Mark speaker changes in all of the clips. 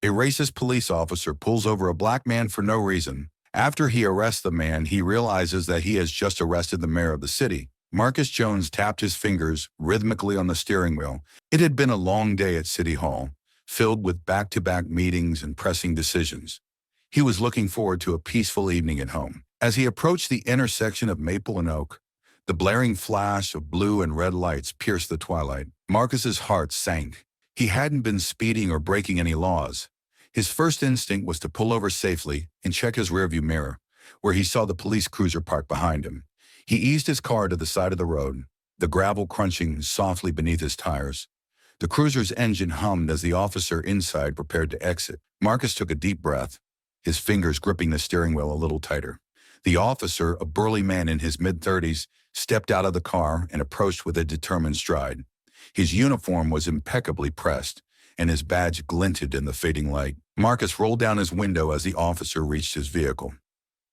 Speaker 1: A racist police officer pulls over a black man for no reason. After he arrests the man, he realizes that he has just arrested the mayor of the city. Marcus Jones tapped his fingers rhythmically on the steering wheel. It had been a long day at City Hall, filled with back-to-back meetings and pressing decisions. He was looking forward to a peaceful evening at home. As he approached the intersection of Maple and Oak, the blaring flash of blue and red lights pierced the twilight. Marcus's heart sank. He hadn't been speeding or breaking any laws. His first instinct was to pull over safely and check his rearview mirror, where he saw the police cruiser parked behind him. He eased his car to the side of the road, the gravel crunching softly beneath his tires. The cruiser's engine hummed as the officer inside prepared to exit. Marcus took a deep breath, his fingers gripping the steering wheel a little tighter. The officer, a burly man in his mid-30s, stepped out of the car and approached with a determined stride. His uniform was impeccably pressed, and his badge glinted in the fading light. Marcus rolled down his window as the officer reached his vehicle.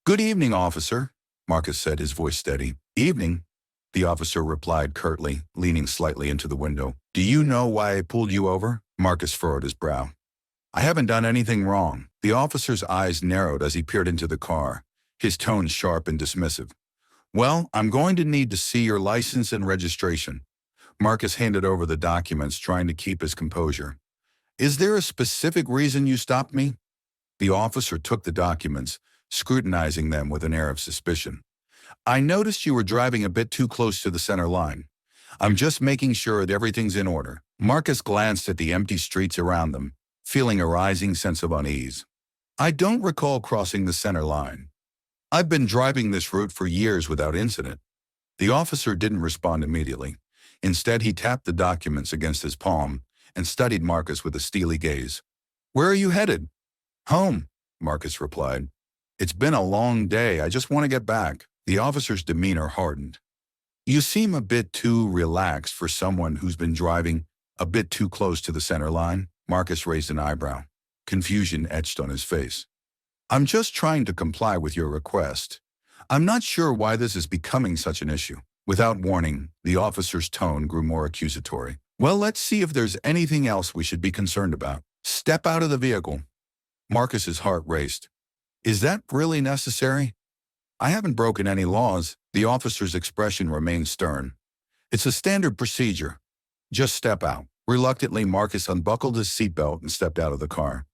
Speaker 1: "Good evening, officer," Marcus said, his voice steady. "Evening," the officer replied curtly, leaning slightly into the window. "Do you know why I pulled you over?" Marcus furrowed his brow. "I haven't done anything wrong." The officer's eyes narrowed as he peered into the car, his tone sharp and dismissive. "Well, I'm going to need to see your license and registration." Marcus handed over the documents, trying to keep his composure. "Is there a specific reason you stopped me?" The officer took the documents, scrutinizing them with an air of suspicion. "I noticed you were driving a bit too close to the center line. I'm just making sure that everything's in order." Marcus glanced at the empty streets around them, feeling a rising sense of unease. "I don't recall crossing the center line. I've been driving this route for years without incident." The officer didn't respond immediately. Instead, he tapped the documents against his palm and studied Marcus with a steely gaze. "Where are you headed?" "Home," Marcus replied. "It's been a long day. I just want to get back." The officer's demeanor hardened. "You seem a bit too relaxed for someone who's been driving a bit too close to the center line." Marcus raised an eyebrow. Confusion etched on his face. "I'm just trying to comply with your request. I'm not sure why this is becoming such an issue." Without warning, the officer's tone grew more accusatory. "Well, let's see if there's anything else we should be concerned about. Step out of the vehicle." Marcus's heart raced. "Is that really necessary?" "I haven't broken any laws." The officer's expression remained stern. "It's a standard procedure. Just step out." Reluctantly, Marcus unbuckled his seatbelt and stepped out of the car.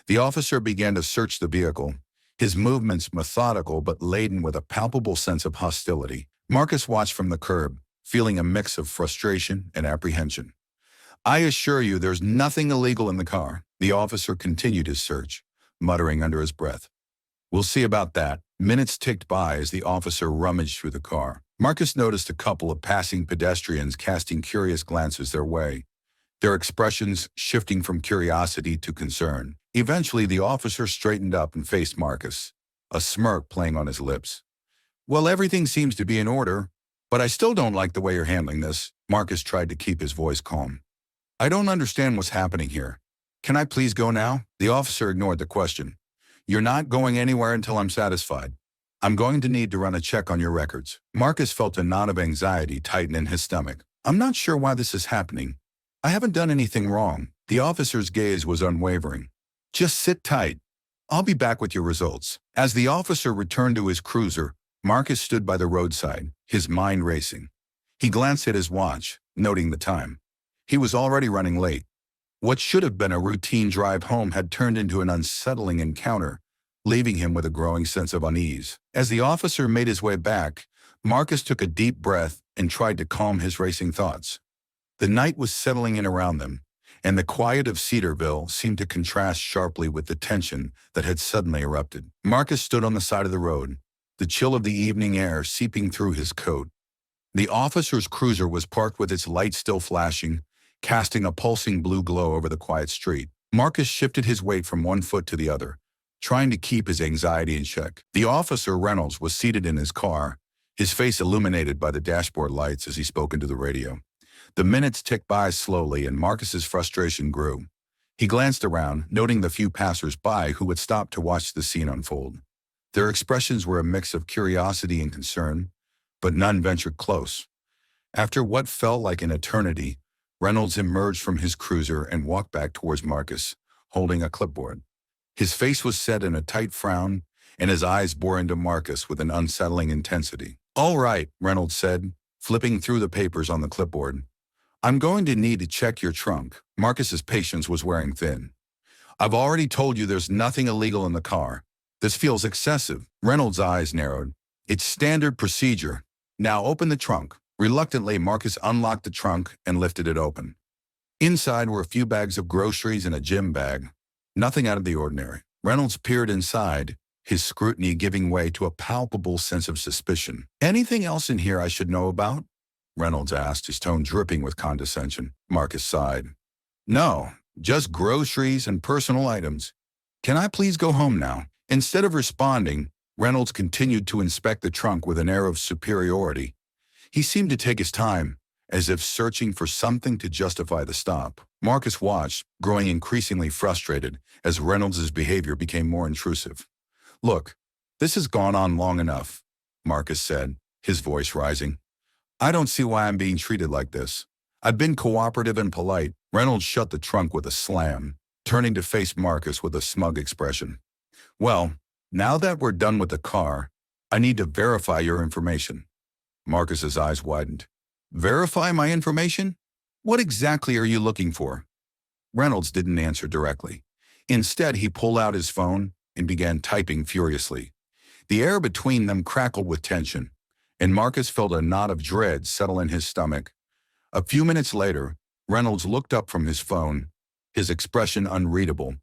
Speaker 1: The officer began to search the vehicle, his movements methodical but laden with a palpable sense of hostility. Marcus watched from the curb, feeling a mix of frustration and apprehension. "I assure you there's nothing illegal in the car." The officer continued his search, muttering under his breath. "We'll see about that." Minutes ticked by as the officer rummaged through the car. Marcus noticed a couple of passing pedestrians casting curious glances their way, their expressions shifting from curiosity to concern. Eventually, the officer straightened up and faced Marcus, a smirk playing on his lips. "Well, everything seems to be in order, but I still don't like the way you're handling this." Marcus tried to keep his voice calm. "I don't understand what's happening here. Can I please go now?" The officer ignored the question. "You're not going anywhere until I'm satisfied. I'm going to need to run a check on your records." Marcus felt a knot of anxiety tighten in his stomach. "I'm not sure why this is happening. I haven't done anything wrong." The officer's gaze was unwavering. "Just sit tight. I'll be back with your results." As the officer returned to his cruiser, Marcus stood by the roadside, his mind racing. He glanced at his watch, noting the time. He was already running late. What should have been a routine drive home had turned into an unsettling encounter, leaving him with a growing sense of unease. As the officer made his way back, Marcus took a deep breath and tried to calm his racing thoughts. The night was settling in around them, and the quiet of Cedarville seemed to contrast sharply with the tension that had suddenly erupted. Marcus stood on the side of the road, the chill of the evening air seeping through his coat. The officer's cruiser was parked with its lights still flashing, casting a pulsing blue glow over the quiet street. Marcus shifted his weight from one foot to the other, trying to keep his anxiety in check. The officer, Reynolds, was seated in his car, his face illuminated by the dashboard lights as he spoke into the radio. The minutes ticked by slowly, and Marcus's frustration grew. He glanced around, noting the few passers-by who had stopped to watch the scene unfold. Their expressions were a mix of curiosity and concern, but none ventured close. After what felt like an eternity, Reynolds emerged from his cruiser and walked back towards Marcus, holding a clipboard. His face was set in a tight frown, and his eyes bore into Marcus with an unsettling intensity. "All right," Reynolds said, flipping through the papers on the clipboard. "I'm going to need to check your trunk." Marcus's patience was wearing thin. "I've already told you there's nothing illegal in the car. This feels excessive." Reynolds' eyes narrowed. "It's standard procedure. Now open the trunk." Reluctantly, Marcus unlocked the trunk and lifted it open. Inside were a few bags of groceries and a gym bag. Nothing out of the ordinary. Reynolds peered inside, his scrutiny giving way to a palpable sense of suspicion. "Anything else in here I should know about?" Reynolds asked, his tone dripping with condescension. Marcus sighed. "No, just groceries and personal items. Can I please go home now?" Instead of responding, Reynolds continued to inspect the trunk with an air of superiority. He seemed to take his time, as if searching for something to justify the stop. Marcus watched, growing increasingly frustrated as Reynolds' behavior became more intrusive. "Look, this has gone on long enough," Marcus said, his voice rising. "I don't see why I'm being treated like this. I've been cooperative and polite." Reynolds shut the trunk with a slam, turning to face Marcus with a smug expression. "Well, now that we're done with the car, I need to verify your information." Marcus's eyes widened. "Verify my information? What exactly are you looking for?" Reynolds didn't answer directly. Instead, he pulled out his phone and began typing furiously. The air between them crackled with tension, and Marcus felt a knot of dread settle in his stomach. A few minutes later, Reynolds looked up from his phone, his expression unreadable.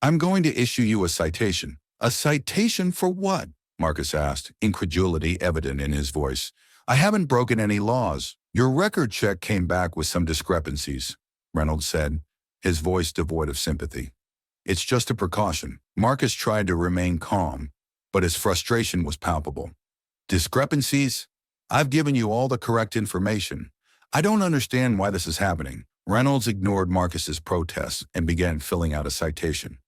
Speaker 1: "I'm going to issue you a citation." "A citation for what?" Marcus asked, incredulity evident in his voice. "I haven't broken any laws." "Your record check came back with some discrepancies," Reynolds said, his voice devoid of sympathy. "It's just a precaution." Marcus tried to remain calm, but his frustration was palpable. "Discrepancies? I've given you all the correct information. I don't understand why this is happening." Reynolds ignored Marcus's protests and began filling out a citation.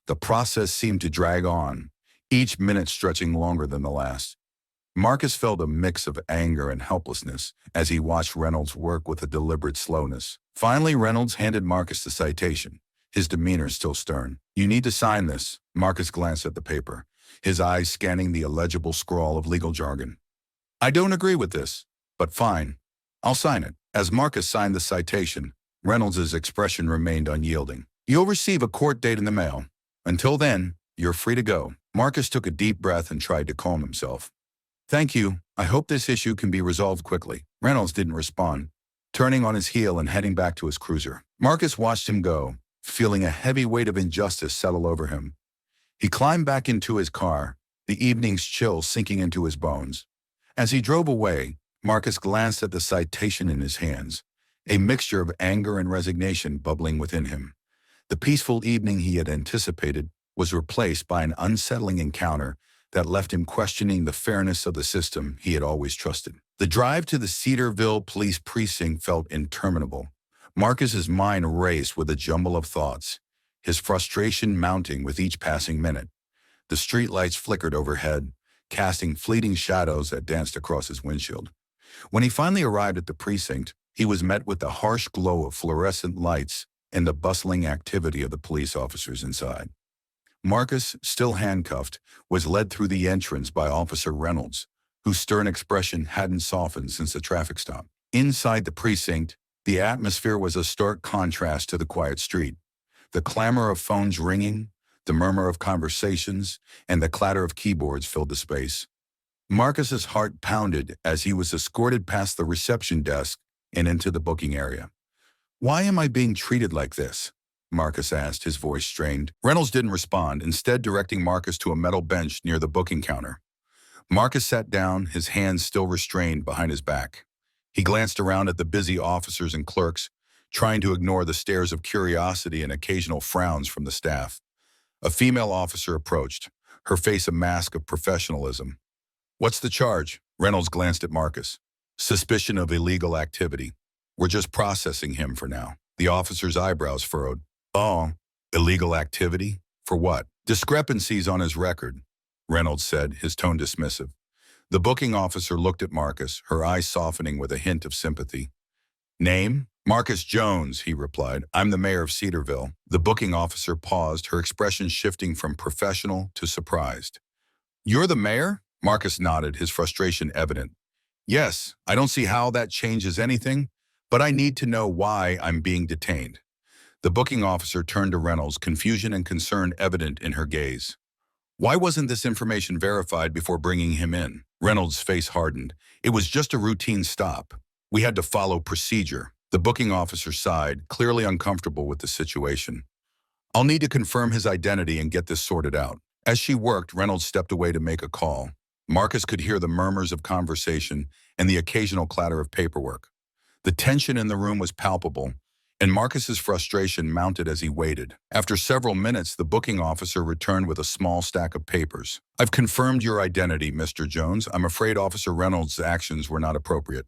Speaker 1: The process seemed to drag on, each minute stretching longer than the last. Marcus felt a mix of anger and helplessness as he watched Reynolds work with a deliberate slowness. Finally, Reynolds handed Marcus the citation, his demeanor still stern. "You need to sign this." Marcus glanced at the paper, his eyes scanning the illegible scrawl of legal jargon. "I don't agree with this, but fine. I'll sign it." As Marcus signed the citation, Reynolds' expression remained unyielding. "You'll receive a court date in the mail. Until then, you're free to go." Marcus took a deep breath and tried to calm himself. "Thank you. I hope this issue can be resolved quickly." Reynolds didn't respond, turning on his heel and heading back to his cruiser. Marcus watched him go, feeling a heavy weight of injustice settle over him. He climbed back into his car, the evening's chill sinking into his bones. As he drove away, Marcus glanced at the citation in his hands, a mixture of anger and resignation bubbling within him. The peaceful evening he had anticipated was replaced by an unsettling encounter that left him questioning the fairness of the system he had always trusted. The drive to the Cedarville Police Precinct felt interminable. Marcus's mind raced with a jumble of thoughts, his frustration mounting with each passing minute. The streetlights flickered overhead, casting fleeting shadows that danced across his windshield. When he finally arrived at the precinct, he was met with the harsh glow of fluorescent lights and the bustling activity of the police officers inside. Marcus, still handcuffed, was led through the entrance by Officer Reynolds, whose stern expression hadn't softened since the traffic stop. Inside the precinct, the atmosphere was a stark contrast to the quiet street. The clamor of phones ringing, the murmur of conversations, and the clatter of keyboards filled the space. Marcus's heart pounded as he was escorted past the reception desk and into the booking area. "Why am I being treated like this?" Marcus asked, his voice strained. Reynolds didn't respond, instead directing Marcus to a metal bench near the booking counter. Marcus sat down, his hands still restrained behind his back. He glanced around at the busy officers and clerks, trying to ignore the stares of curiosity and occasional frowns from the staff. A female officer approached, her face a mask of professionalism. "What's the charge?" Reynolds glanced at Marcus. "Suspicion of illegal activity. We're just processing him for now." The officer's eyebrows furrowed. "Oh, illegal activity? For what?" "Discrepancies on his record," Reynolds said, his tone dismissive. The booking officer looked at Marcus, her eyes softening with a hint of sympathy. "Name?" Marcus Jones, he replied. I'm the mayor of Cedarville. The booking officer paused, her expression shifting from professional to surprised. You're the mayor? Marcus nodded, his frustration evident. Yes, I don't see how that changes anything, but I need to know why I'm being detained. The booking officer turned to Reynolds, confusion and concern evident in her gaze. Why wasn't this information verified before bringing him in? Reynolds' face hardened. It was just a routine stop. We had to follow procedure. The booking officer sighed, clearly uncomfortable with the situation. I'll need to confirm his identity and get this sorted out. As she worked, Reynolds stepped away to make a call. Marcus could hear the murmurs of conversation and the occasional clatter of paperwork. The tension in the room was palpable, and Marcus's frustration mounted as he waited. After several minutes, the booking officer returned with a small stack of papers. I've confirmed your identity, Mr. Jones. I'm afraid Officer Reynolds' actions were not appropriate.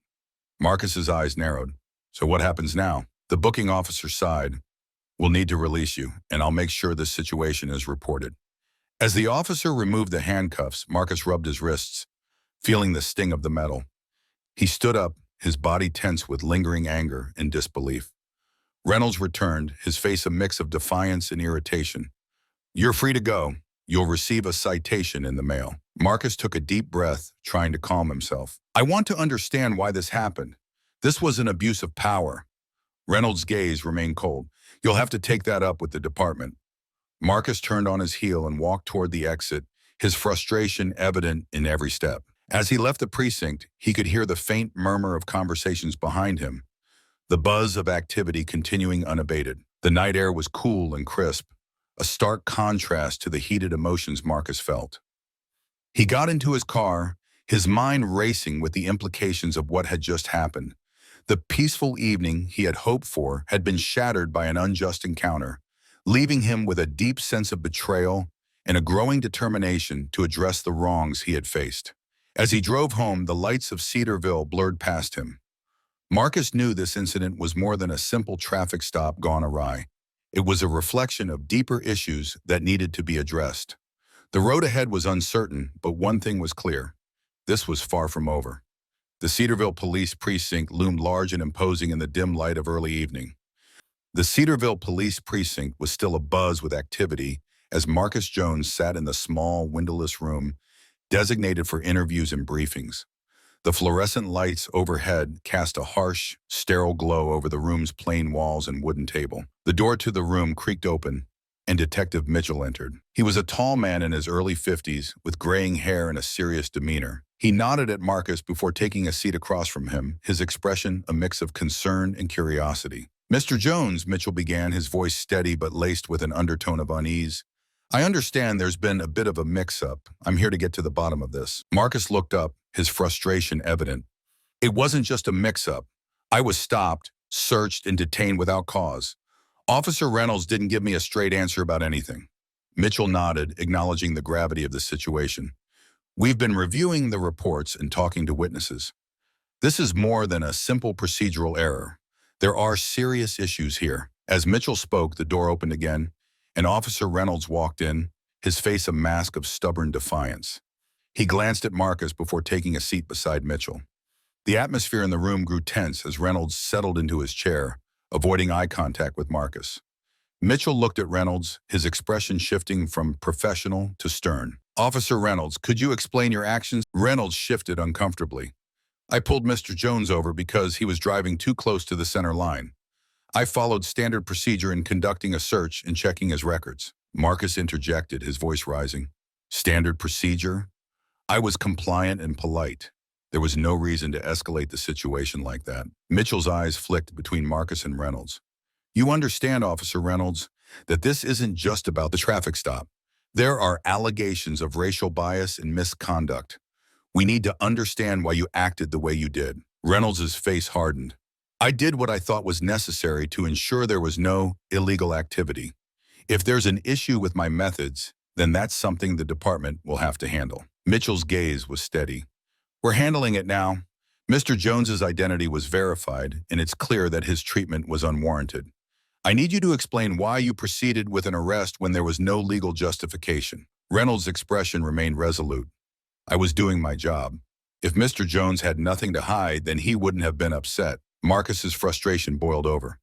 Speaker 1: Marcus's eyes narrowed. So what happens now? The booking officer sighed. We'll need to release you, and I'll make sure this situation is reported. As the officer removed the handcuffs, Marcus rubbed his wrists, feeling the sting of the metal. He stood up, his body tense with lingering anger and disbelief. Reynolds returned, his face a mix of defiance and irritation. You're free to go. You'll receive a citation in the mail. Marcus took a deep breath, trying to calm himself. I want to understand why this happened. This was an abuse of power. Reynolds' gaze remained cold. You'll have to take that up with the department. Marcus turned on his heel and walked toward the exit, his frustration evident in every step. As he left the precinct, he could hear the faint murmur of conversations behind him, the buzz of activity continuing unabated. The night air was cool and crisp, a stark contrast to the heated emotions Marcus felt. He got into his car, his mind racing with the implications of what had just happened. The peaceful evening he had hoped for had been shattered by an unjust encounter, leaving him with a deep sense of betrayal and a growing determination to address the wrongs he had faced. As he drove home, the lights of Cedarville blurred past him. Marcus knew this incident was more than a simple traffic stop gone awry. It was a reflection of deeper issues that needed to be addressed. The road ahead was uncertain, but one thing was clear. This was far from over. The Cedarville Police Precinct loomed large and imposing in the dim light of early evening. The Cedarville Police Precinct was still abuzz with activity as Marcus Jones sat in the small, windowless room designated for interviews and briefings. The fluorescent lights overhead cast a harsh, sterile glow over the room's plain walls and wooden table. The door to the room creaked open, and Detective Mitchell entered. He was a tall man in his early 50s, with graying hair and a serious demeanor. He nodded at Marcus before taking a seat across from him, his expression a mix of concern and curiosity. Mr. Jones, Mitchell began, his voice steady but laced with an undertone of unease. I understand there's been a bit of a mix-up. I'm here to get to the bottom of this. Marcus looked up, his frustration evident. It wasn't just a mix-up. I was stopped, searched, and detained without cause. Officer Reynolds didn't give me a straight answer about anything. Mitchell nodded, acknowledging the gravity of the situation. We've been reviewing the reports and talking to witnesses. This is more than a simple procedural error. There are serious issues here. As Mitchell spoke, the door opened again, and Officer Reynolds walked in, his face a mask of stubborn defiance. He glanced at Marcus before taking a seat beside Mitchell. The atmosphere in the room grew tense as Reynolds settled into his chair, avoiding eye contact with Marcus. Mitchell looked at Reynolds, his expression shifting from professional to stern. Officer Reynolds, could you explain your actions? Reynolds shifted uncomfortably. I pulled Mr. Jones over because he was driving too close to the center line. I followed standard procedure in conducting a search and checking his records. Marcus interjected, his voice rising. Standard procedure? I was compliant and polite. There was no reason to escalate the situation like that. Mitchell's eyes flicked between Marcus and Reynolds. You understand, Officer Reynolds, that this isn't just about the traffic stop. There are allegations of racial bias and misconduct. We need to understand why you acted the way you did. Reynolds' face hardened. I did what I thought was necessary to ensure there was no illegal activity. If there's an issue with my methods, then that's something the department will have to handle. Mitchell's gaze was steady. We're handling it now. Mr. Jones's identity was verified, and it's clear that his treatment was unwarranted. I need you to explain why you proceeded with an arrest when there was no legal justification. Reynolds' expression remained resolute. I was doing my job. If Mr. Jones had nothing to hide, then he wouldn't have been upset. Marcus's frustration boiled over.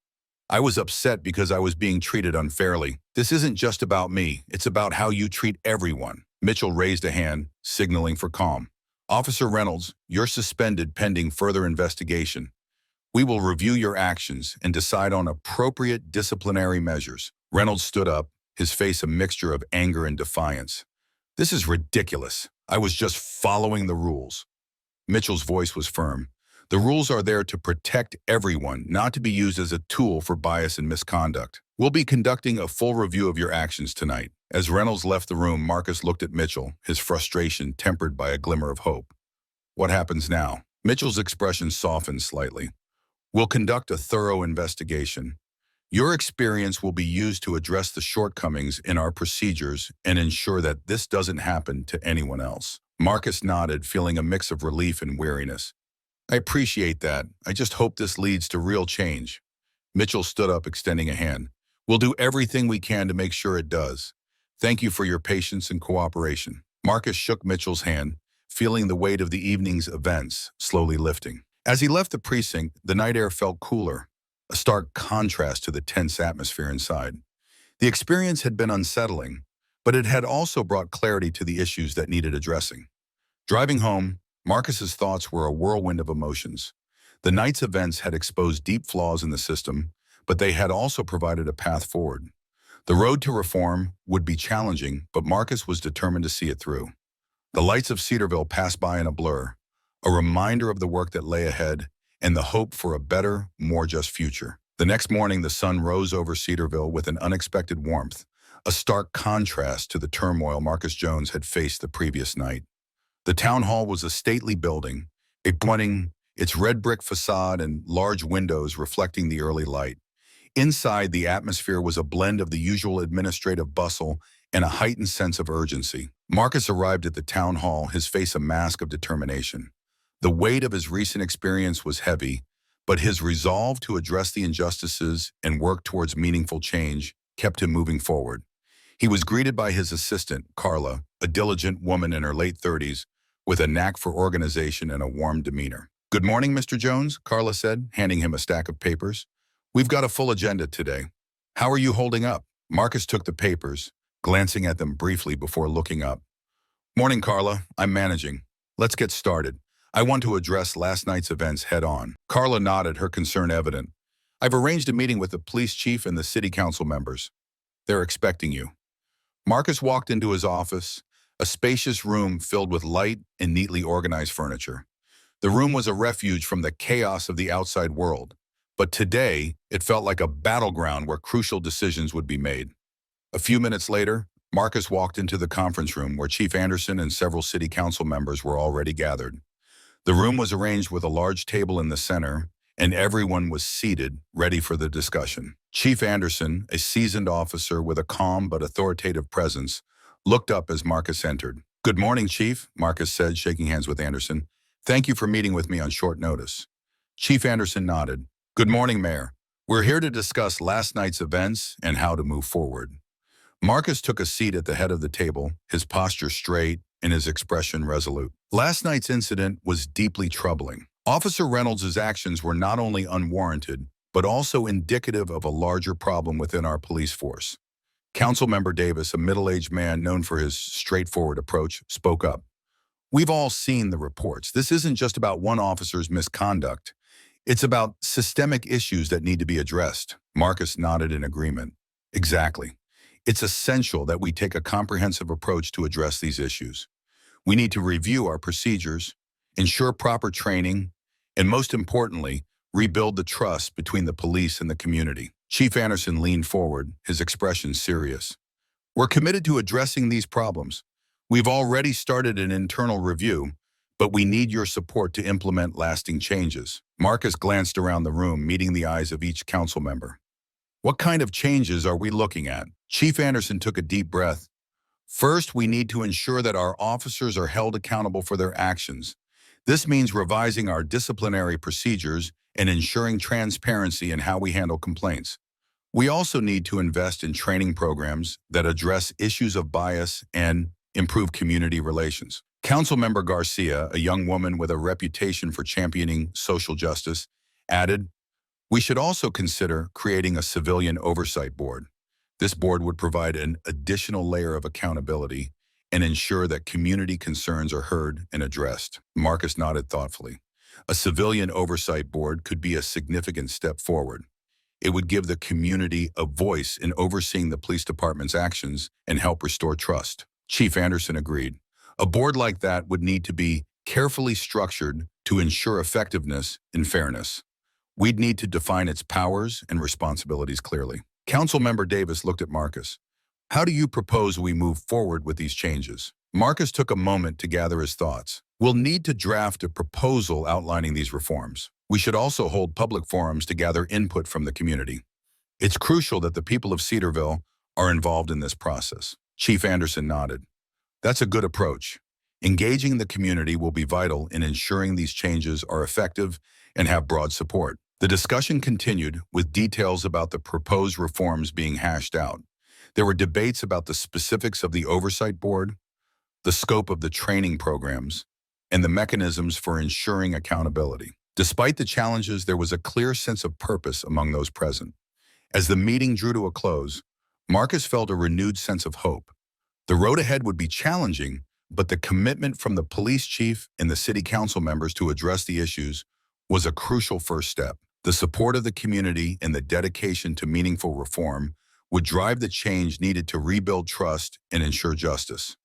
Speaker 1: I was upset because I was being treated unfairly. This isn't just about me, it's about how you treat everyone. Mitchell raised a hand, signaling for calm. Officer Reynolds, you're suspended pending further investigation. We will review your actions and decide on appropriate disciplinary measures. Reynolds stood up, his face a mixture of anger and defiance. This is ridiculous. I was just following the rules. Mitchell's voice was firm. The rules are there to protect everyone, not to be used as a tool for bias and misconduct. We'll be conducting a full review of your actions tonight. As Reynolds left the room, Marcus looked at Mitchell, his frustration tempered by a glimmer of hope. What happens now? Mitchell's expression softened slightly. We'll conduct a thorough investigation. Your experience will be used to address the shortcomings in our procedures and ensure that this doesn't happen to anyone else. Marcus nodded, feeling a mix of relief and weariness. I appreciate that. I just hope this leads to real change. Mitchell stood up, extending a hand. We'll do everything we can to make sure it does. Thank you for your patience and cooperation. Marcus shook Mitchell's hand, feeling the weight of the evening's events slowly lifting. As he left the precinct, the night air felt cooler, a stark contrast to the tense atmosphere inside. The experience had been unsettling, but it had also brought clarity to the issues that needed addressing. Driving home, Marcus's thoughts were a whirlwind of emotions. The night's events had exposed deep flaws in the system, but they had also provided a path forward. The road to reform would be challenging, but Marcus was determined to see it through. The lights of Cedarville passed by in a blur, a reminder of the work that lay ahead and the hope for a better, more just future. The next morning, the sun rose over Cedarville with an unexpected warmth, a stark contrast to the turmoil Marcus Jones had faced the previous night. The town hall was a stately building, its red brick facade and large windows reflecting the early light. Inside, the atmosphere was a blend of the usual administrative bustle and a heightened sense of urgency. Marcus arrived at the town hall, his face a mask of determination. The weight of his recent experience was heavy, but his resolve to address the injustices and work towards meaningful change kept him moving forward. He was greeted by his assistant, Carla, a diligent woman in her late 30s, with a knack for organization and a warm demeanor. Good morning, Mr. Jones, Carla said, handing him a stack of papers. We've got a full agenda today. How are you holding up? Marcus took the papers, glancing at them briefly before looking up. Morning, Carla. I'm managing. Let's get started. I want to address last night's events head-on. Carla nodded, her concern evident. I've arranged a meeting with the police chief and the city council members. They're expecting you. Marcus walked into his office, a spacious room filled with light and neatly organized furniture. The room was a refuge from the chaos of the outside world, but today it felt like a battleground where crucial decisions would be made. A few minutes later, Marcus walked into the conference room where Chief Anderson and several city council members were already gathered. The room was arranged with a large table in the center, and everyone was seated, ready for the discussion. Chief Anderson, a seasoned officer with a calm but authoritative presence, looked up as Marcus entered. Good morning, Chief, Marcus said, shaking hands with Anderson. Thank you for meeting with me on short notice. Chief Anderson nodded. Good morning, Mayor. We're here to discuss last night's events and how to move forward. Marcus took a seat at the head of the table, his posture straight and his expression resolute. Last night's incident was deeply troubling. Officer Reynolds' actions were not only unwarranted, but also indicative of a larger problem within our police force. Councilmember Davis, a middle-aged man known for his straightforward approach, spoke up. We've all seen the reports. This isn't just about one officer's misconduct. It's about systemic issues that need to be addressed. Marcus nodded in agreement. Exactly. It's essential that we take a comprehensive approach to address these issues. We need to review our procedures, ensure proper training, and most importantly, rebuild the trust between the police and the community. Chief Anderson leaned forward, his expression serious. We're committed to addressing these problems. We've already started an internal review, but we need your support to implement lasting changes. Marcus glanced around the room, meeting the eyes of each council member. What kind of changes are we looking at? Chief Anderson took a deep breath. First, we need to ensure that our officers are held accountable for their actions. This means revising our disciplinary procedures and ensuring transparency in how we handle complaints. We also need to invest in training programs that address issues of bias and improve community relations. Councilmember Garcia, a young woman with a reputation for championing social justice, Added, we should also consider creating a civilian oversight board. This board would provide an additional layer of accountability and ensure that community concerns are heard and addressed. Marcus nodded thoughtfully. A civilian oversight board could be a significant step forward. It would give the community a voice in overseeing the police department's actions and help restore trust. Chief Anderson agreed. A board like that would need to be carefully structured to ensure effectiveness and fairness. We'd need to define its powers and responsibilities clearly. Councilmember Davis looked at Marcus. How do you propose we move forward with these changes? Marcus took a moment to gather his thoughts. We'll need to draft a proposal outlining these reforms. We should also hold public forums to gather input from the community. It's crucial that the people of Cedarville are involved in this process. Chief Anderson nodded. That's a good approach. Engaging the community will be vital in ensuring these changes are effective and have broad support. The discussion continued with details about the proposed reforms being hashed out. There were debates about the specifics of the oversight board, the scope of the training programs, and the mechanisms for ensuring accountability. Despite the challenges, there was a clear sense of purpose among those present. As the meeting drew to a close, Marcus felt a renewed sense of hope. The road ahead would be challenging, but the commitment from the police chief and the city council members to address the issues was a crucial first step. The support of the community and the dedication to meaningful reform would drive the change needed to rebuild trust and ensure justice.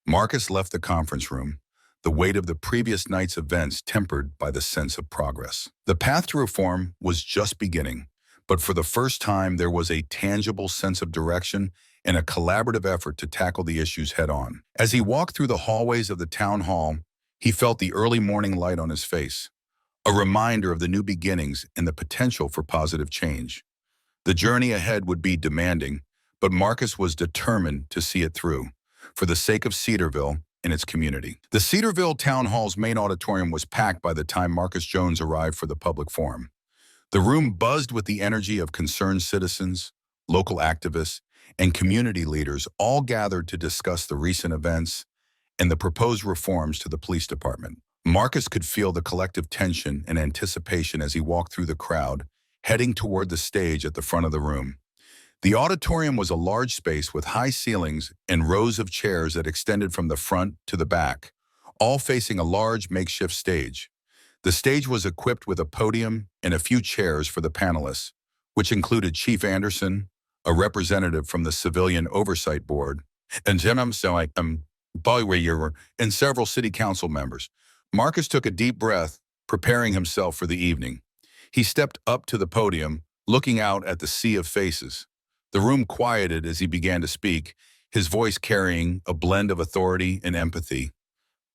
Speaker 1: Marcus left the conference room, the weight of the previous night's events tempered by the sense of progress. The path to reform was just beginning, but for the first time there was a tangible sense of direction and a collaborative effort to tackle the issues head-on. As he walked through the hallways of the town hall, he felt the early morning light on his face, a reminder of the new beginnings and the potential for positive change. The journey ahead would be demanding, but Marcus was determined to see it through, for the sake of Cedarville and its community. The Cedarville Town Hall's main auditorium was packed by the time Marcus Jones arrived for the public forum. The room buzzed with the energy of concerned citizens, local activists, and community leaders all gathered to discuss the recent events and the proposed reforms to the police department. Marcus could feel the collective tension and anticipation as he walked through the crowd, heading toward the stage at the front of the room. The auditorium was a large space with high ceilings and rows of chairs that extended from the front to the back, all facing a large makeshift stage. The stage was equipped with a podium and a few chairs for the panelists, which included Chief Anderson, a representative from the Civilian Oversight Board, and and several city council members. Marcus took a deep breath, preparing himself for the evening. He stepped up to the podium, looking out at the sea of faces. The room quieted as he began to speak, his voice carrying a blend of authority and empathy.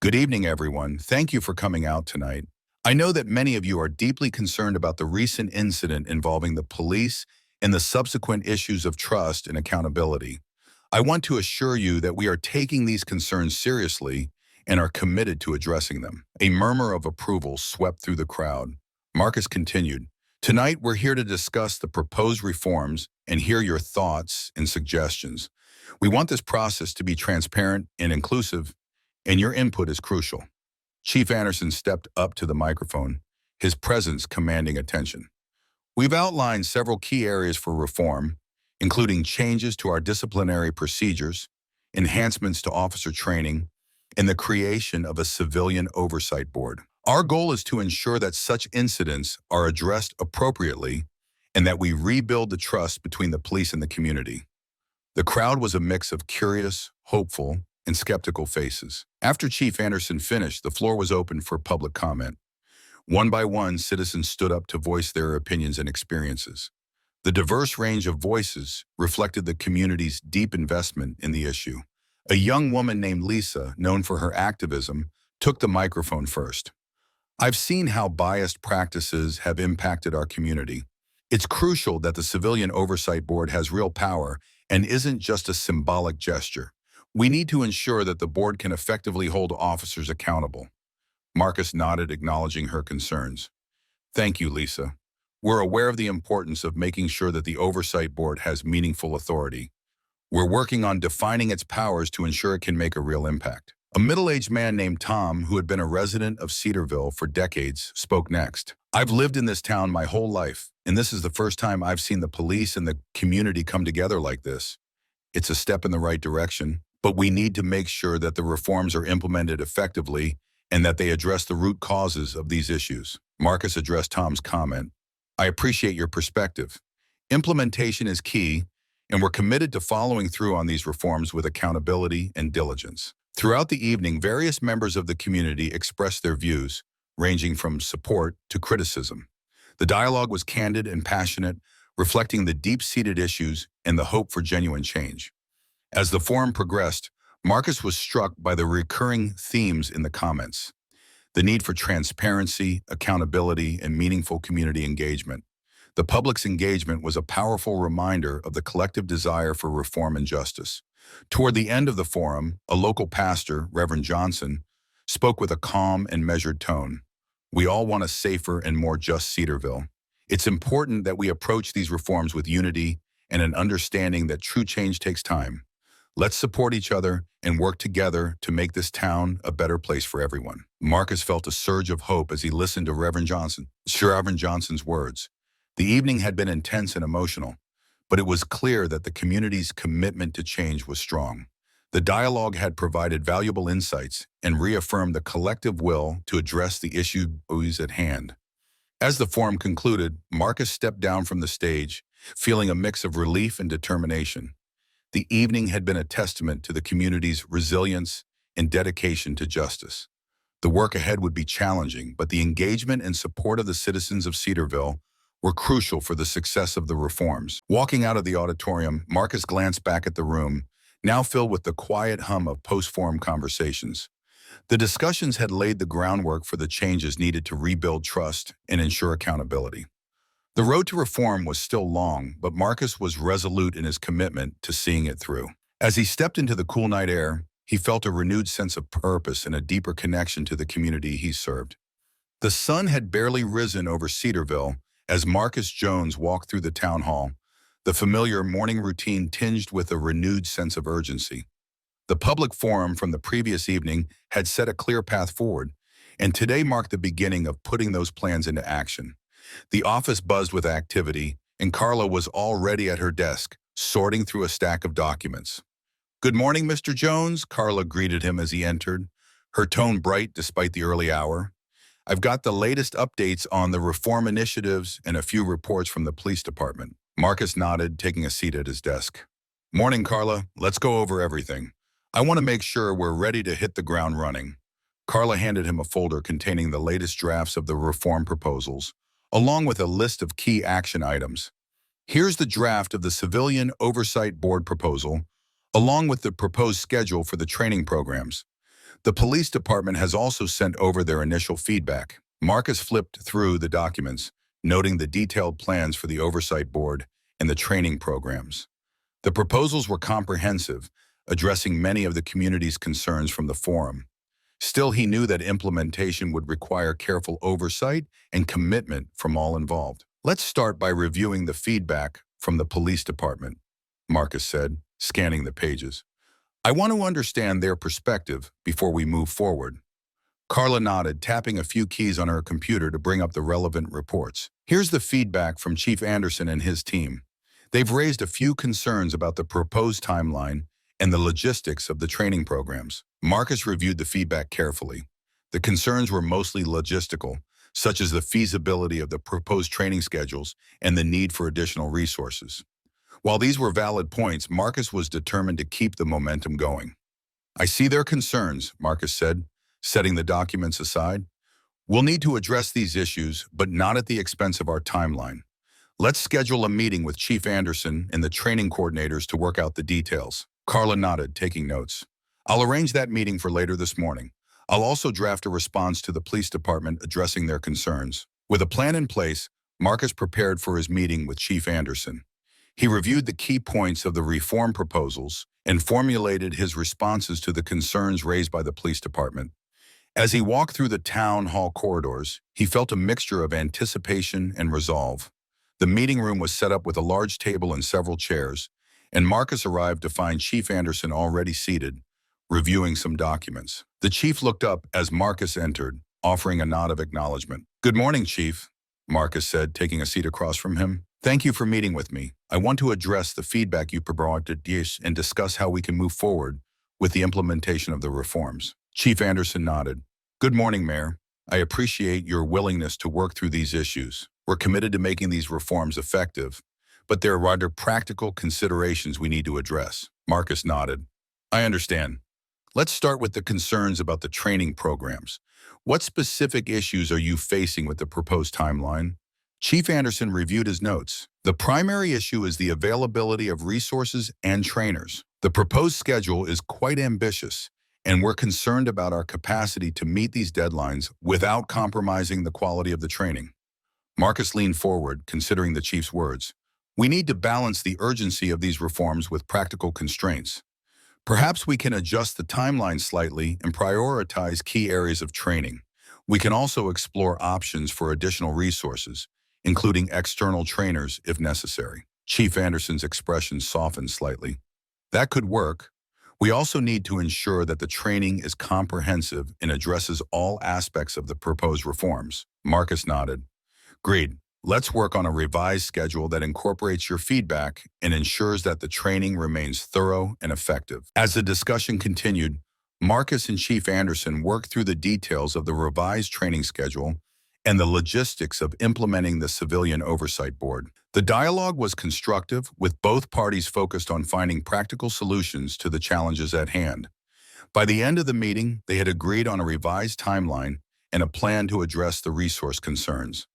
Speaker 1: Good evening, everyone. Thank you for coming out tonight. I know that many of you are deeply concerned about the recent incident involving the police and the subsequent issues of trust and accountability. I want to assure you that we are taking these concerns seriously and are committed to addressing them. A murmur of approval swept through the crowd. Marcus continued, "Tonight, we're here to discuss the proposed reforms and hear your thoughts and suggestions. We want this process to be transparent and inclusive, and your input is crucial." Chief Anderson stepped up to the microphone, his presence commanding attention. "We've outlined several key areas for reform, including changes to our disciplinary procedures, enhancements to officer training, and the creation of a civilian oversight board. Our goal is to ensure that such incidents are addressed appropriately and that we rebuild the trust between the police and the community." The crowd was a mix of curious, hopeful, and skeptical faces. After Chief Anderson finished, the floor was open for public comment. One by one, citizens stood up to voice their opinions and experiences. The diverse range of voices reflected the community's deep investment in the issue. A young woman named Lisa, known for her activism, took the microphone first. "I've seen how biased practices have impacted our community. It's crucial that the Civilian Oversight Board has real power and isn't just a symbolic gesture. We need to ensure that the board can effectively hold officers accountable." Marcus nodded, acknowledging her concerns. "Thank you, Lisa. We're aware of the importance of making sure that the Oversight Board has meaningful authority. We're working on defining its powers to ensure it can make a real impact." A middle-aged man named Tom, who had been a resident of Cedarville for decades, spoke next. I've lived in this town my whole life, and this is the first time I've seen the police and the community come together like this. It's a step in the right direction, but we need to make sure that the reforms are implemented effectively and that they address the root causes of these issues. Marcus addressed Tom's comment. I appreciate your perspective. Implementation is key, and we're committed to following through on these reforms with accountability and diligence. Throughout the evening, various members of the community expressed their views, ranging from support to criticism. The dialogue was candid and passionate, reflecting the deep-seated issues and the hope for genuine change. As the forum progressed, Marcus was struck by the recurring themes in the comments: the need for transparency, accountability, and meaningful community engagement. The public's engagement was a powerful reminder of the collective desire for reform and justice. Toward the end of the forum, a local pastor, Reverend Johnson, spoke with a calm and measured tone. We all want a safer and more just Cedarville. It's important that we approach these reforms with unity and an understanding that true change takes time. Let's support each other and work together to make this town a better place for everyone. Marcus felt a surge of hope as he listened to Reverend Johnson's words. The evening had been intense and emotional, but it was clear that the community's commitment to change was strong. The dialogue had provided valuable insights and reaffirmed the collective will to address the issues at hand. As the forum concluded, Marcus stepped down from the stage, feeling a mix of relief and determination. The evening had been a testament to the community's resilience and dedication to justice. The work ahead would be challenging, but the engagement and support of the citizens of Cedarville were crucial for the success of the reforms. Walking out of the auditorium, Marcus glanced back at the room, now filled with the quiet hum of post-forum conversations. The discussions had laid the groundwork for the changes needed to rebuild trust and ensure accountability. The road to reform was still long, but Marcus was resolute in his commitment to seeing it through. As he stepped into the cool night air, he felt a renewed sense of purpose and a deeper connection to the community he served. The sun had barely risen over Cedarville as Marcus Jones walked through the town hall, the familiar morning routine tinged with a renewed sense of urgency. The public forum from the previous evening had set a clear path forward, and today marked the beginning of putting those plans into action. The office buzzed with activity, and Carla was already at her desk, sorting through a stack of documents. "Good morning, Mr. Jones," Carla greeted him as he entered, her tone bright despite the early hour. "I've got the latest updates on the reform initiatives and a few reports from the police department." Marcus nodded, taking a seat at his desk. "Morning, Carla. Let's go over everything. I want to make sure we're ready to hit the ground running." Carla handed him a folder containing the latest drafts of the reform proposals, along with a list of key action items. "Here's the draft of the Civilian Oversight Board proposal, along with the proposed schedule for the training programs. The police department has also sent over their initial feedback." Marcus flipped through the documents, noting the detailed plans for the Oversight Board and the training programs. The proposals were comprehensive, addressing many of the community's concerns from the forum. Still, he knew that implementation would require careful oversight and commitment from all involved. "Let's start by reviewing the feedback from the police department," Marcus said, scanning the pages. "I want to understand their perspective before we move forward." Carla nodded, tapping a few keys on her computer to bring up the relevant reports. "Here's the feedback from Chief Anderson and his team. They've raised a few concerns about the proposed timeline and the logistics of the training programs." Marcus reviewed the feedback carefully. The concerns were mostly logistical, such as the feasibility of the proposed training schedules and the need for additional resources. While these were valid points, Marcus was determined to keep the momentum going. "I see their concerns," Marcus said, setting the documents aside. "We'll need to address these issues, but not at the expense of our timeline. Let's schedule a meeting with Chief Anderson and the training coordinators to work out the details." Carla nodded, taking notes. "I'll arrange that meeting for later this morning. I'll also draft a response to the police department addressing their concerns." With a plan in place, Marcus prepared for his meeting with Chief Anderson. He reviewed the key points of the reform proposals and formulated his responses to the concerns raised by the police department. As he walked through the town hall corridors, he felt a mixture of anticipation and resolve. The meeting room was set up with a large table and several chairs, and Marcus arrived to find Chief Anderson already seated, reviewing some documents. The chief looked up as Marcus entered, offering a nod of acknowledgement. "Good morning, Chief. Marcus said, taking a seat across from him. Thank you for meeting with me. I want to address the feedback you provided and discuss how we can move forward with the implementation of the reforms. Chief Anderson nodded. Good morning, Mayor. I appreciate your willingness to work through these issues. We're committed to making these reforms effective, but there are other practical considerations we need to address. Marcus nodded. I understand. Let's start with the concerns about the training programs. What specific issues are you facing with the proposed timeline? Chief Anderson reviewed his notes. The primary issue is the availability of resources and trainers. The proposed schedule is quite ambitious, and we're concerned about our capacity to meet these deadlines without compromising the quality of the training. Marcus leaned forward, considering the chief's words. We need to balance the urgency of these reforms with practical constraints. Perhaps we can adjust the timeline slightly and prioritize key areas of training. We can also explore options for additional resources, including external trainers if necessary. Chief Anderson's expression softened slightly. That could work. We also need to ensure that the training is comprehensive and addresses all aspects of the proposed reforms. Marcus nodded. Agreed. Let's work on a revised schedule that incorporates your feedback and ensures that the training remains thorough and effective. As the discussion continued, Marcus and Chief Anderson worked through the details of the revised training schedule and the logistics of implementing the Civilian Oversight Board. The dialogue was constructive, with both parties focused on finding practical solutions to the challenges at hand. By the end of the meeting, they had agreed on a revised timeline and a plan to address the resource concerns.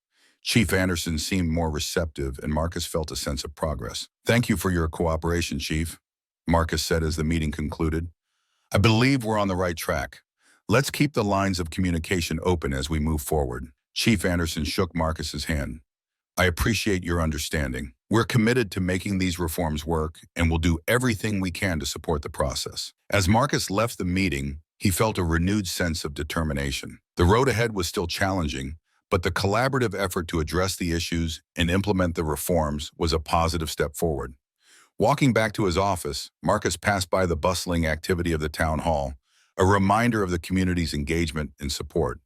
Speaker 1: Chief Anderson seemed more receptive, and Marcus felt a sense of progress. Thank you for your cooperation, Chief, Marcus said as the meeting concluded. I believe we're on the right track. Let's keep the lines of communication open as we move forward. Chief Anderson shook Marcus's hand. I appreciate your understanding. We're committed to making these reforms work, and will do everything we can to support the process. As Marcus left the meeting, he felt a renewed sense of determination. The road ahead was still challenging, but the collaborative effort to address the issues and implement the reforms was a positive step forward. Walking back to his office, Marcus passed by the bustling activity of the town hall, a reminder of the community's engagement and support.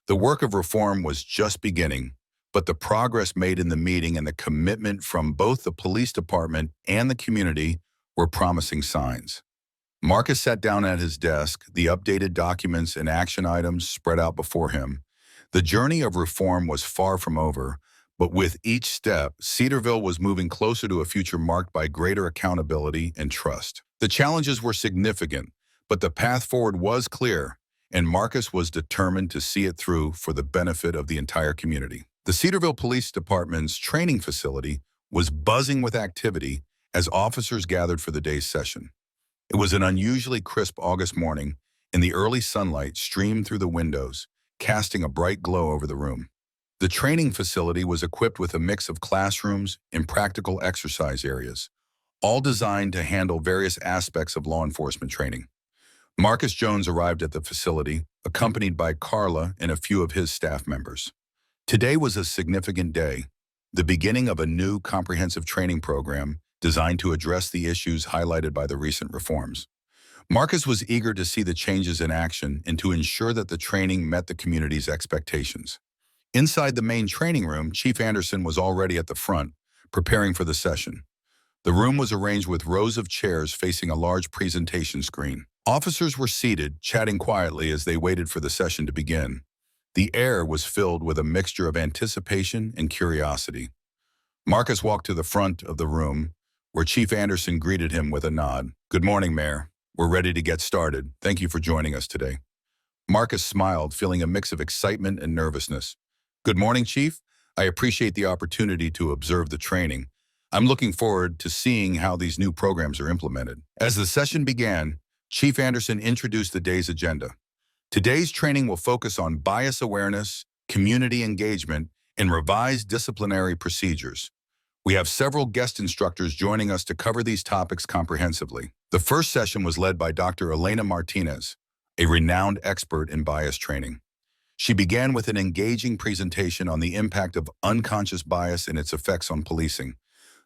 Speaker 1: The work of reform was just beginning, but the progress made in the meeting and the commitment from both the police department and the community were promising signs. Marcus sat down at his desk, the updated documents and action items spread out before him. The journey of reform was far from over, but with each step, Cedarville was moving closer to a future marked by greater accountability and trust. The challenges were significant, but the path forward was clear, and Marcus was determined to see it through for the benefit of the entire community. The Cedarville Police Department's training facility was buzzing with activity as officers gathered for the day's session. It was an unusually crisp August morning, and the early sunlight streamed through the windows, casting a bright glow over the room. The training facility was equipped with a mix of classrooms and practical exercise areas, all designed to handle various aspects of law enforcement training. Marcus Jones arrived at the facility, accompanied by Carla and a few of his staff members. Today was a significant day, the beginning of a new comprehensive training program designed to address the issues highlighted by the recent reforms. Marcus was eager to see the changes in action and to ensure that the training met the community's expectations. Inside the main training room, Chief Anderson was already at the front, preparing for the session. The room was arranged with rows of chairs facing a large presentation screen. Officers were seated, chatting quietly as they waited for the session to begin. The air was filled with a mixture of anticipation and curiosity. Marcus walked to the front of the room, where Chief Anderson greeted him with a nod. Good morning, Mayor. We're ready to get started. Thank you for joining us today. Marcus smiled, feeling a mix of excitement and nervousness. Good morning, Chief. I appreciate the opportunity to observe the training. I'm looking forward to seeing how these new programs are implemented. As the session began, Chief Anderson introduced the day's agenda. Today's training will focus on bias awareness, community engagement, and revised disciplinary procedures. We have several guest instructors joining us to cover these topics comprehensively. The first session was led by Dr. Elena Martinez, a renowned expert in bias training. She began with an engaging presentation on the impact of unconscious bias and its effects on policing.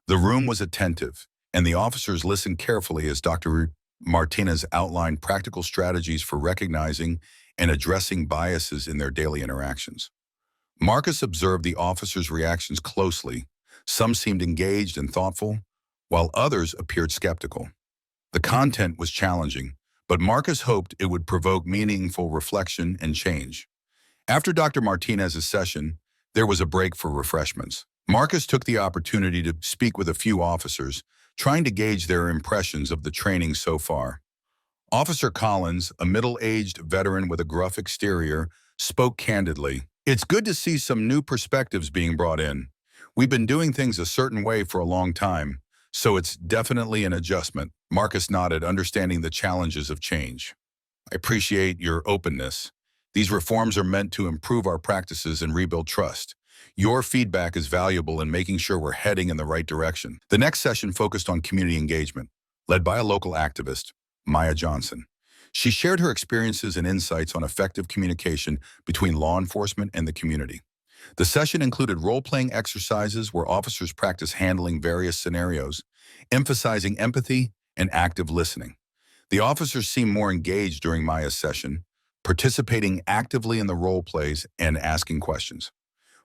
Speaker 1: The room was attentive, and the officers listened carefully as Dr. Martinez outlined practical strategies for recognizing and addressing biases in their daily interactions. Marcus observed the officers' reactions closely. Some seemed engaged and thoughtful, while others appeared skeptical. The content was challenging, but Marcus hoped it would provoke meaningful reflection and change. After Dr. Martinez's session, there was a break for refreshments. Marcus took the opportunity to speak with a few officers, trying to gauge their impressions of the training so far. Officer Collins, a middle-aged veteran with a gruff exterior, spoke candidly. "It's good to see some new perspectives being brought in. We've been doing things a certain way for a long time, so it's definitely an adjustment." Marcus nodded, understanding the challenges of change. "I appreciate your openness. These reforms are meant to improve our practices and rebuild trust. Your feedback is valuable in making sure we're heading in the right direction." The next session focused on community engagement, led by a local activist, Maya Johnson. She shared her experiences and insights on effective communication between law enforcement and the community. The session included role-playing exercises where officers practice handling various scenarios, emphasizing empathy and active listening. The officers seemed more engaged during Maya's session, participating actively in the role plays and asking questions.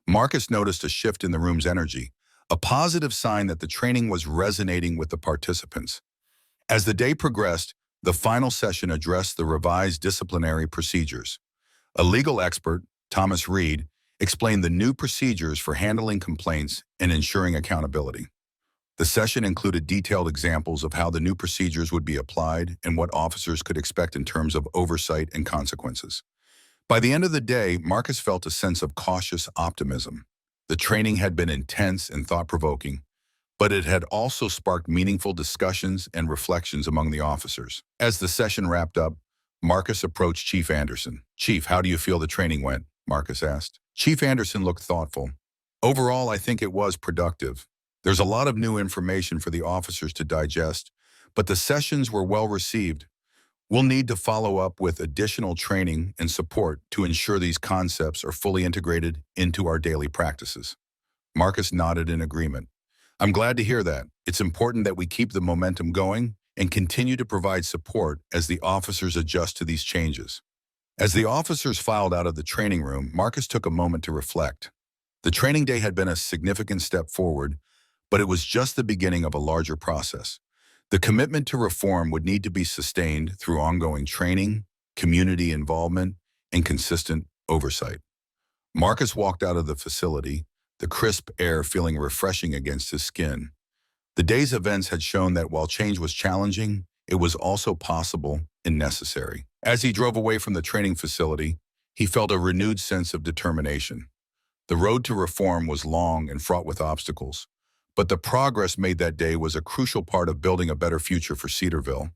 Speaker 1: Marcus noticed a shift in the room's energy, a positive sign that the training was resonating with the participants. As the day progressed, the final session addressed the revised disciplinary procedures. A legal expert, Thomas Reed, explained the new procedures for handling complaints and ensuring accountability. The session included detailed examples of how the new procedures would be applied and what officers could expect in terms of oversight and consequences. By the end of the day, Marcus felt a sense of cautious optimism. The training had been intense and thought-provoking, but it had also sparked meaningful discussions and reflections among the officers. As the session wrapped up, Marcus approached Chief Anderson. "Chief, how do you feel the training went?" Marcus asked. Chief Anderson looked thoughtful. "Overall, I think it was productive. There's a lot of new information for the officers to digest, but the sessions were well received. We'll need to follow up with additional training and support to ensure these concepts are fully integrated into our daily practices." Marcus nodded in agreement. "I'm glad to hear that. It's important that we keep the momentum going and continue to provide support as the officers adjust to these changes." As the officers filed out of the training room, Marcus took a moment to reflect. The training day had been a significant step forward, but it was just the beginning of a larger process. The commitment to reform would need to be sustained through ongoing training, community involvement, and consistent oversight. Marcus walked out of the facility, the crisp air feeling refreshing against his skin. The day's events had shown that while change was challenging, it was also possible and necessary. As he drove away from the training facility, he felt a renewed sense of determination. The road to reform was long and fraught with obstacles, but the progress made that day was a crucial part of building a better future for Cedarville.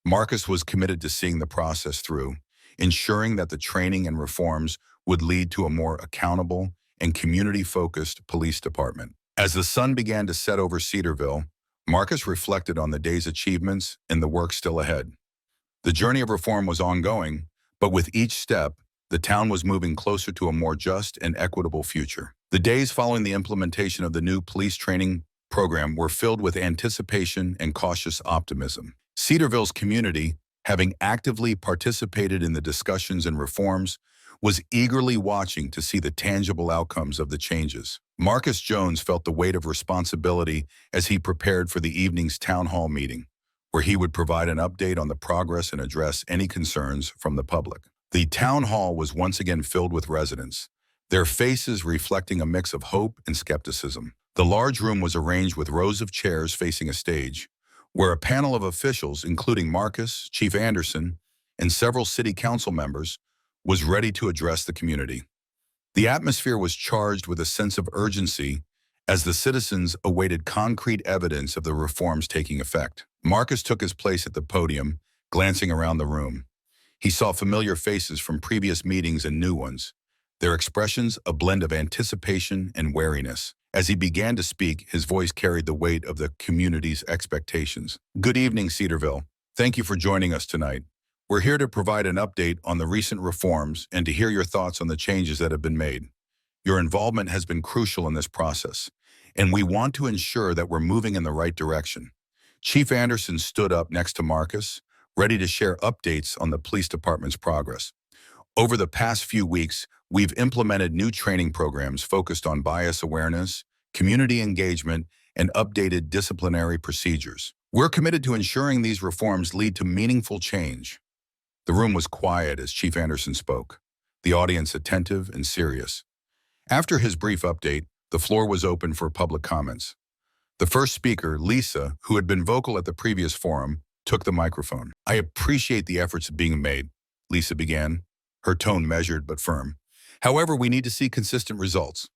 Speaker 1: Marcus was committed to seeing the process through, ensuring that the training and reforms would lead to a more accountable and community-focused police department. As the sun began to set over Cedarville, Marcus reflected on the day's achievements and the work still ahead. The journey of reform was ongoing, but with each step, the town was moving closer to a more just and equitable future. The days following the implementation of the new police training program were filled with anticipation and cautious optimism. Cedarville's community, having actively participated in the discussions and reforms, was eagerly watching to see the tangible outcomes of the changes. Marcus Jones felt the weight of responsibility as he prepared for the evening's town hall meeting, where he would provide an update on the progress and address any concerns from the public. The town hall was once again filled with residents, their faces reflecting a mix of hope and skepticism. The large room was arranged with rows of chairs facing a stage, where a panel of officials, including Marcus, Chief Anderson, and several city council members, was ready to address the community. The atmosphere was charged with a sense of urgency as the citizens awaited concrete evidence of the reforms taking effect. Marcus took his place at the podium, glancing around the room. He saw familiar faces from previous meetings and new ones, their expressions a blend of anticipation and wariness. As he began to speak, his voice carried the weight of the community's expectations. "Good evening, Cedarville. Thank you for joining us tonight. We're here to provide an update on the recent reforms and to hear your thoughts on the changes that have been made. Your involvement has been crucial in this process, and we want to ensure that we're moving in the right direction." Chief Anderson stood up next to Marcus, ready to share updates on the police department's progress. "Over the past few weeks, We've implemented new training programs focused on bias awareness, community engagement, and updated disciplinary procedures. We're committed to ensuring these reforms lead to meaningful change. The room was quiet as Chief Anderson spoke, the audience attentive and serious. After his brief update, the floor was open for public comments. The first speaker, Lisa, who had been vocal at the previous forum, took the microphone. "I appreciate the efforts being made," Lisa began, her tone measured but firm. "However, we need to see consistent results.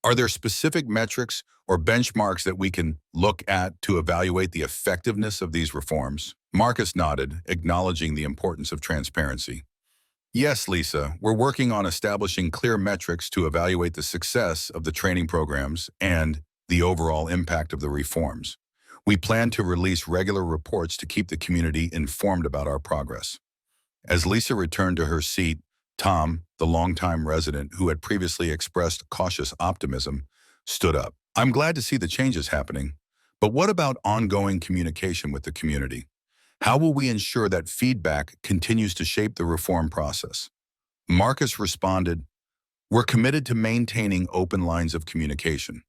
Speaker 1: Are there specific metrics or benchmarks that we can look at to evaluate the effectiveness of these reforms?" Marcus nodded, acknowledging the importance of transparency. "Yes, Lisa, we're working on establishing clear metrics to evaluate the success of the training programs and the overall impact of the reforms. We plan to release regular reports to keep the community informed about our progress." As Lisa returned to her seat, Tom, the longtime resident who had previously expressed cautious optimism, stood up. "I'm glad to see the changes happening, but what about ongoing communication with the community? How will we ensure that feedback continues to shape the reform process?" Marcus responded, "We're committed to maintaining open lines of communication.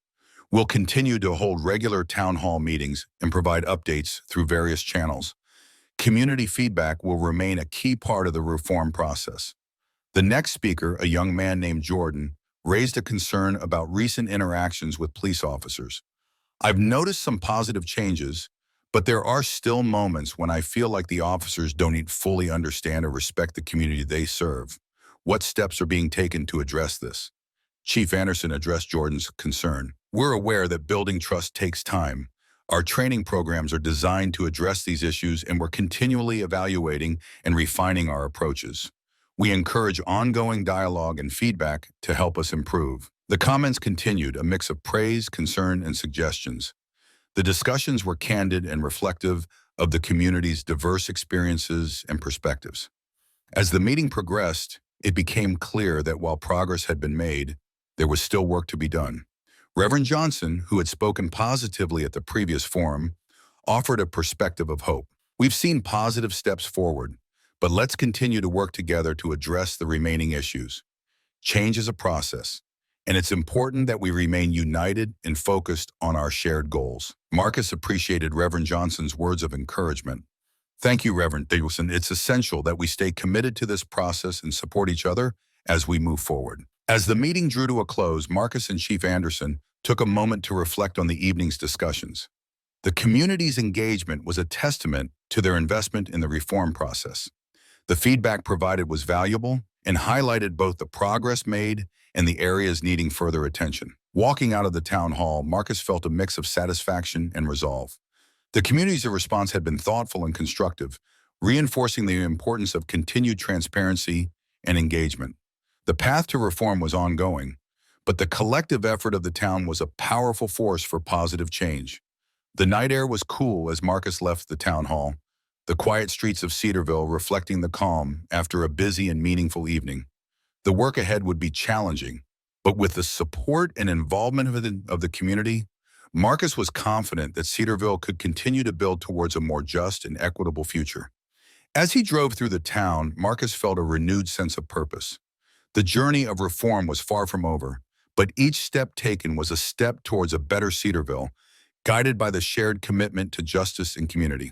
Speaker 1: We'll continue to hold regular town hall meetings and provide updates through various channels. Community feedback will remain a key part of the reform process." The next speaker, a young man named Jordan, raised a concern about recent interactions with police officers. "I've noticed some positive changes, but there are still moments when I feel like the officers don't fully understand or respect the community they serve. What steps are being taken to address this?" Chief Anderson addressed Jordan's concern. "We're aware that building trust takes time. Our training programs are designed to address these issues, and we're continually evaluating and refining our approaches. We encourage ongoing dialogue and feedback to help us improve." The comments continued, a mix of praise, concern, and suggestions. The discussions were candid and reflective of the community's diverse experiences and perspectives. As the meeting progressed, it became clear that while progress had been made, there was still work to be done. Reverend Johnson, who had spoken positively at the previous forum, offered a perspective of hope. "We've seen positive steps forward, but let's continue to work together to address the remaining issues. Change is a process, and it's important that we remain united and focused on our shared goals." Marcus appreciated Reverend Johnson's words of encouragement. "Thank you, Reverend Dickelson. It's essential that we stay committed to this process and support each other as we move forward." As the meeting drew to a close, Marcus and Chief Anderson took a moment to reflect on the evening's discussions. The community's engagement was a testament to their investment in the reform process. The feedback provided was valuable and highlighted both the progress made and the areas needing further attention. Walking out of the town hall, Marcus felt a mix of satisfaction and resolve. The community's response had been thoughtful and constructive, reinforcing the importance of continued transparency and engagement. The path to reform was ongoing, but the collective effort of the town was a powerful force for positive change. The night air was cool as Marcus left the town hall, the quiet streets of Cedarville reflecting the calm after a busy and meaningful evening. The work ahead would be challenging, but with the support and involvement of the community, Marcus was confident that Cedarville could continue to build towards a more just and equitable future. As he drove through the town, Marcus felt a renewed sense of purpose. The journey of reform was far from over, but each step taken was a step towards a better Cedarville, guided by the shared commitment to justice and community.